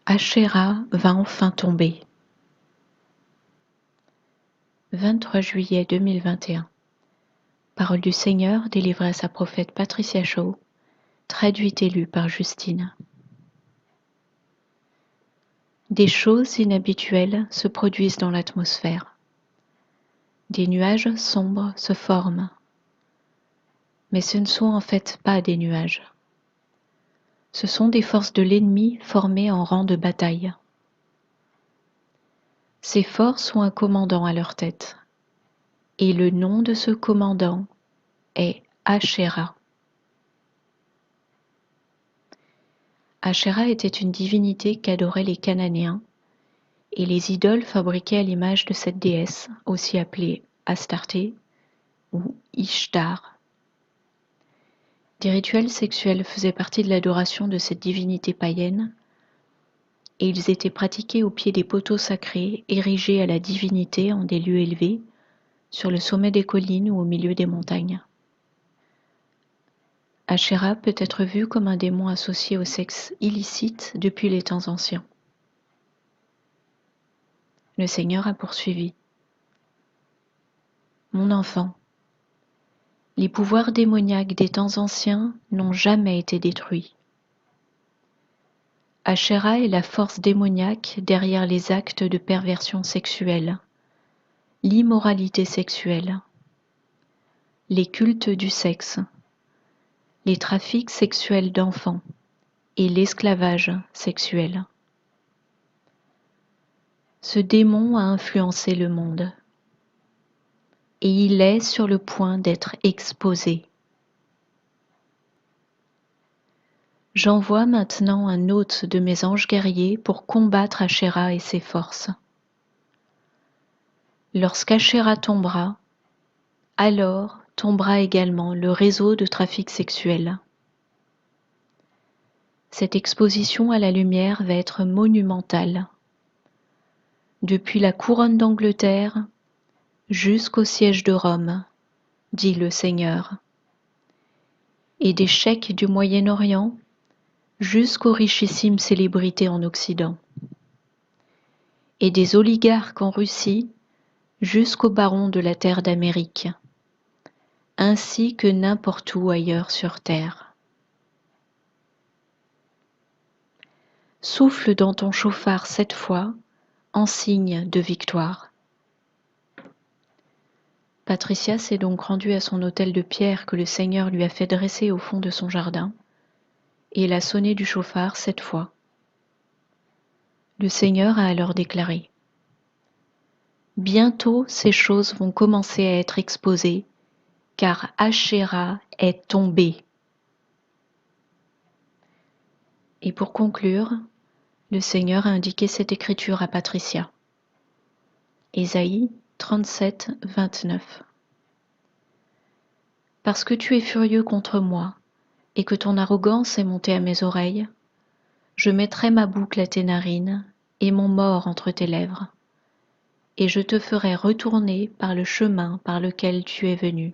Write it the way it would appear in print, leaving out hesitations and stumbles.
Asherah va enfin tomber. 23 juillet 2021. Parole du Seigneur délivrée à sa prophète Patricia Shaw, traduite et lue par Justine. Des choses inhabituelles se produisent dans l'atmosphère. Des nuages sombres se forment. Mais ce ne sont en fait pas des nuages. Ce sont des forces de l'ennemi formées en rang de bataille. Ces forces ont un commandant à leur tête. Et le nom de ce commandant est Asherah. Asherah était une divinité qu'adoraient les Cananéens et les idoles fabriquées à l'image de cette déesse, aussi appelée Astarté ou Ishtar. Des rituels sexuels faisaient partie de l'adoration de cette divinité païenne et ils étaient pratiqués au pied des poteaux sacrés érigés à la divinité en des lieux élevés, sur le sommet des collines ou au milieu des montagnes. Asherah peut être vu comme un démon associé au sexe illicite depuis les temps anciens. Le Seigneur a poursuivi. Mon enfant, les pouvoirs démoniaques des temps anciens n'ont jamais été détruits. Asherah est la force démoniaque derrière les actes de perversion sexuelle, l'immoralité sexuelle, les cultes du sexe, les trafics sexuels d'enfants et l'esclavage sexuel. Ce démon a influencé le monde et il est sur le point d'être exposé. J'envoie maintenant un hôte de mes anges guerriers pour combattre Asherah et ses forces. Lorsqu'Asherah tombera, alors tombera également le réseau de trafic sexuel. Cette exposition à la lumière va être monumentale. Depuis la couronne d'Angleterre jusqu'au siège de Rome, dit le Seigneur, et des cheikhs du Moyen-Orient jusqu'aux richissimes célébrités en Occident, et des oligarques en Russie jusqu'aux barons de la terre d'Amérique, ainsi que n'importe où ailleurs sur terre. Souffle dans ton chauffard 7 fois, en signe de victoire. Patricia s'est donc rendue à son autel de pierre que le Seigneur lui a fait dresser au fond de son jardin, et elle a sonné du chauffard 7 fois. Le Seigneur a alors déclaré : bientôt ces choses vont commencer à être exposées, car Asherah est tombé. Et pour conclure, le Seigneur a indiqué cette écriture à Patricia. Ésaïe 37, 29. Parce que tu es furieux contre moi, et que ton arrogance est montée à mes oreilles, je mettrai ma boucle à tes narines, et mon mors entre tes lèvres, et je te ferai retourner par le chemin par lequel tu es venu.